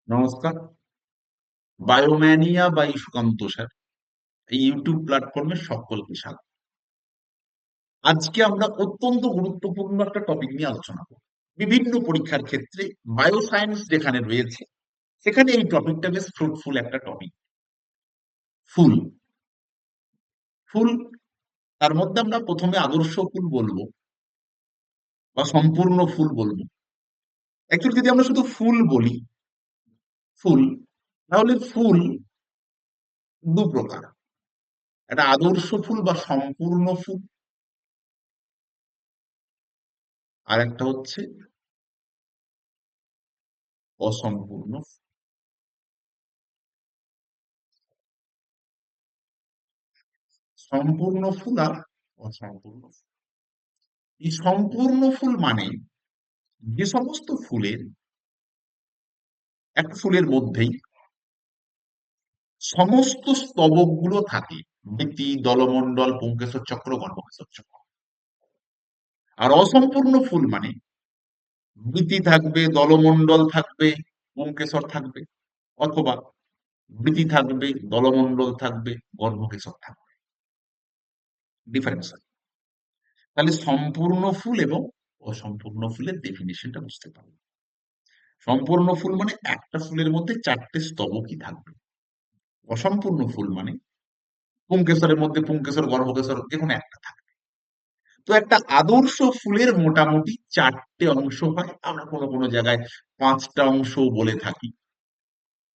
নমস্কার। বায়োম্যানিয়া by Sukanta sir এই YouTube প্ল্যাটফর্মে সকলকে স্বাগত। আজকে আমরা অত্যন্ত গুরুত্বপূর্ণ একটা টপিক নিয়ে আলোচনা করব। বিভিন্ন পরীক্ষার ক্ষেত্রে বায়োসায়েন্স যেখানে রয়েছে সেখানে এই টপিকটা বেশ ফ্রুটফুল একটা টপিক। ফুল। ফুল তার মধ্যে আমরা প্রথমে আদর্শ ফুল বলবো বা সম্পূর্ণ ফুল বলবো। অ্যাকচুয়ালি যদি আমরা শুধু ফুল বলি, ফুল, তাহলে ফুল দু প্রকার। একটা আদর্শ ফুল বা সম্পূর্ণ ফুল, আর একটা হচ্ছে অসম্পূর্ণ ফুল। সম্পূর্ণ ফুল আর অসম্পূর্ণ ফুল। এই সম্পূর্ণ ফুল মানে যে সমস্ত ফুলের একটা ফুলের মধ্যেই সমস্ত স্তবকগুলো থাকে, বৃতি, দলমণ্ডল, পুংকেশর চক্র, গর্ভকেশর চক্র। আর অসম্পূর্ণ ফুল মানে বৃতি থাকবে, দলমণ্ডল থাকবে, পুংকেশর থাকবে, অথবা বৃতি থাকবে, দলমণ্ডল থাকবে, গর্ভকেশর থাকবে। ডিফারেন্স। তাহলে সম্পূর্ণ ফুল এবং অসম্পূর্ণ ফুলের ডেফিনেশনটা বুঝতে পারবে। সম্পূর্ণ ফুল মানে একটা ফুলের মধ্যে চারটে স্তবকই থাকবে। অসম্পূর্ণ ফুল মানে পুংকেশরের মধ্যে পুংকেশর, গর্ভকেশর যেকোনো একটা থাকবে। তো একটা আদর্শ ফুলের মোটামুটি চারটে অংশ হয়, আমরা কোনো কোনো জায়গায় পাঁচটা অংশ বলে থাকি।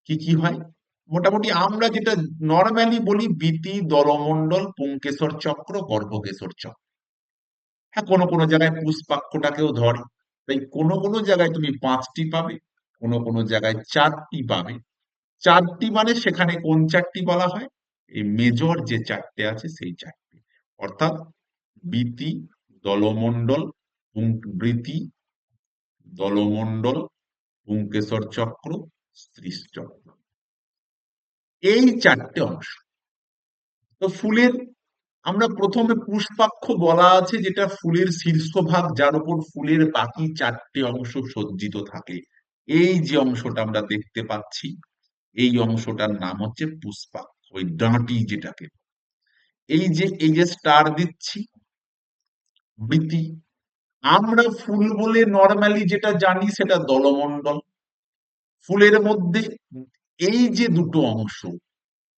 কি কি হয়? মোটামুটি আমরা যেটা নর্মালি বলি বীতি, দলমণ্ডল, পুংকেশর চক্র, গর্ভকেশর চক্র। হ্যাঁ, কোনো কোনো জায়গায় পুষ্পাক্ষটাকেও ধরে। তাই কোনো কোনো জায়গায় তুমি পাঁচটি পাবে, কোনো কোনো জায়গায় চারটি পাবে। চারটি মানে সেখানে কোন চারটি বলা হয়? এই মেজর যে চারটে আছে সেই চারটি, অর্থাৎ বীতি, দলমণ্ডল, বৃতি, দলমণ্ডল, পুংকেশর চক্র, স্ত্রীশ চক্র। এই চারটে অংশ। তো ফুলের আমরা প্রথমে পুষ্পাক্ষ বলা আছে, যেটা ফুলের শীর্ষভাগ, যার উপর ফুলের বাকি চারটে অংশ সজ্জিত থাকে। এই যে অংশটা আমরা দেখতে পাচ্ছি, এই অংশটার নাম হচ্ছে পুষ্পাক্ষ, ওই ডাঁটি যেটাকে। এই যে স্টার দিচ্ছি, বৃতি। আমরা ফুল বলে নরমালি যেটা জানি সেটা দলমণ্ডল। ফুলের মধ্যে এই যে দুটো অংশ,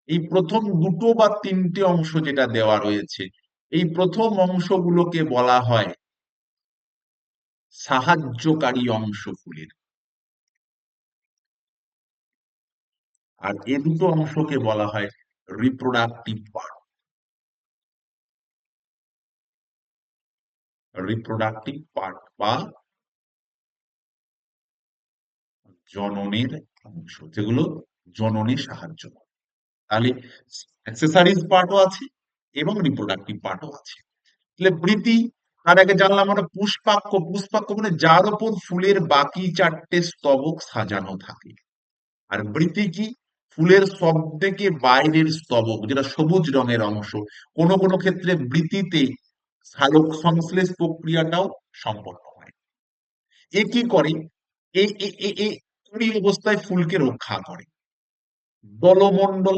এই প্রথম দুটো বা তিনটে অংশ যেটা দেওয়া রয়েছে, এই প্রথম অংশগুলোকে বলা হয় সাহায্যকারী অংশ ফুলের, আর এ দুটো অংশকে বলা হয় রিপ্রোডাক্টিভ পার্ট। রিপ্রোডাক্টিভ পার্ট বা জননের অংশ, যেগুলো জননে সাহায্য করে। তাহলে অ্যাক্সেসরিজ পার্টও আছে এবং রিপ্রোডাক্টিভ পার্টও আছে। তাহলে বৃতি, তার আগে জানলাম আমরা পুষ্পাক্ষ। পুষ্পাক্ষ মানে যার উপর ফুলের বাকি চারটে স্তবক সাজানো থাকে। আর বৃতি কি? ফুলের সব থেকে বাইরের স্তবক, যেটা সবুজ রঙের অংশ। কোনো কোনো ক্ষেত্রে বৃতিতে সালোক সংশ্লেষ প্রক্রিয়াটাও সম্পন্ন হয়। এ কি করে? এ কুড়ি অবস্থায় ফুলকে রক্ষা করে। দলমণ্ডল,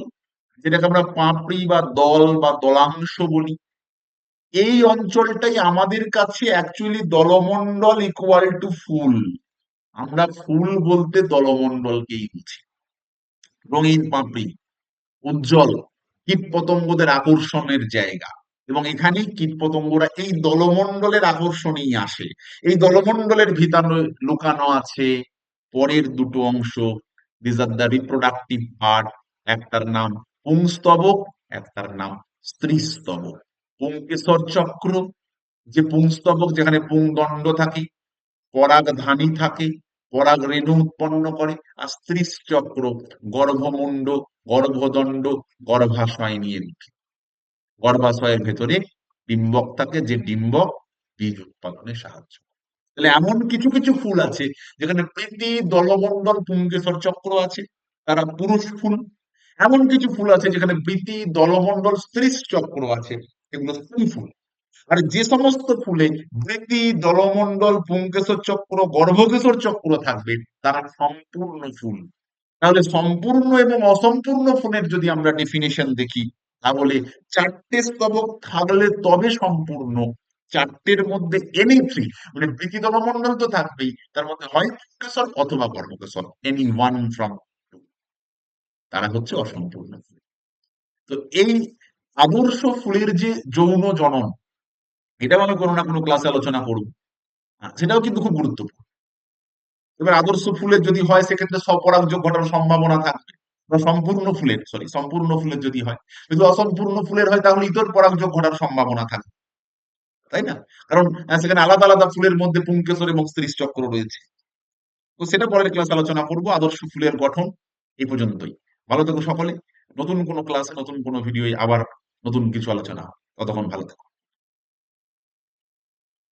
যেটাকে আমরা পাপড়ি বা দল বা দলাংশ বলি, এই অঞ্চলটাই আমাদের কাছে অ্যাকচুয়ালি দলমণ্ডল ইকুয়াল টু ফুল। আমরা ফুল বলতে দলমণ্ডলকেই বুঝি। রঙিন পাপড়ি, উজ্জ্বল, কীট পতঙ্গদের আকর্ষণের জায়গা। এবং এখানে কীট পতঙ্গরা এই দলমণ্ডলের আকর্ষণেই আসে। এই দলমণ্ডলের ভিতরে লুকানো আছে পরের দুটো অংশ, this are the reproductive part. একটার নাম পুংস্তবক, একটার নাম স্ত্রীস্তবক। পুংকেশর চক্র, যে পুংস্তবক যেখানে পুংদণ্ড থাকে, পরাগধানী থাকে, পরাগ রেণু উৎপন্ন করে। আর স্ত্রীশ চক্র গর্ভমুণ্ড, গর্ভদণ্ড, গর্ভাশয় নিয়ে গঠিত। গর্ভাশয়ের ভেতরে ডিম্বক থাকে, যে ডিম্বক বীজ উৎপাদনে সাহায্য করে। তাহলে এমন কিছু কিছু ফুল আছে যেখানে বৃতি, দলমণ্ডল, পুংকেশর চক্র আছে, তারা পুরুষ ফুল। এমন কিছু ফুল আছে যেখানে বৃতি, দলমণ্ডল, স্ত্রীশ চক্র আছে, এগুলো স্ত্রী ফুল। আর যে সমস্ত ফুলে বৃতি, দলমণ্ডল, পুংকেশর চক্র, গর্ভকেশর চক্র থাকবে, তারা সম্পূর্ণ ফুল। তাহলে সম্পূর্ণ এবং অসম্পূর্ণ ফুলের যদি আমরা ডেফিনেশন দেখি, তাহলে চারটে স্তবক থাকলে তবে সম্পূর্ণ। চারটের মধ্যে এনি থ্রি, মানে বৃতি দলমন্ডল তো থাকবেই, তার মধ্যে হয় পুংকেসর অথবা গর্ভকেশর, এনি ওয়ান ফ্রম, তারা হচ্ছে অসম্পূর্ণ ফুল। তো এই আদর্শ ফুলের যে যৌন জনন, এটাও আমি কোনো না কোনো ক্লাসে আলোচনা করব। সেটাও কিন্তু খুব গুরুত্বপূর্ণ। এবার আদর্শ ফুলের যদি হয় সেক্ষেত্রে স্বপরাগযোগ ঘটার সম্ভাবনা থাকবে, বা সম্পূর্ণ ফুলের, সরি, সম্পূর্ণ ফুলের যদি হয়। যদি অসম্পূর্ণ ফুলের হয় তাহলে ইতর পরাগযোগ ঘটার সম্ভাবনা থাকবে, তাই না? কারণ সেখানে আলাদা আলাদা ফুলের মধ্যে পুংকেশর এবং স্ত্রী চক্র রয়েছে। তো সেটা পরের ক্লাস আলোচনা করব। আদর্শ ফুলের গঠন এই পর্যন্তই। ভালো থেকো সকলে। নতুন কোনো ক্লাসে নতুন কোনো ভিডিও আবার নতুন কিছু আলোচনা হবে। ততক্ষণ ভালো থেকো।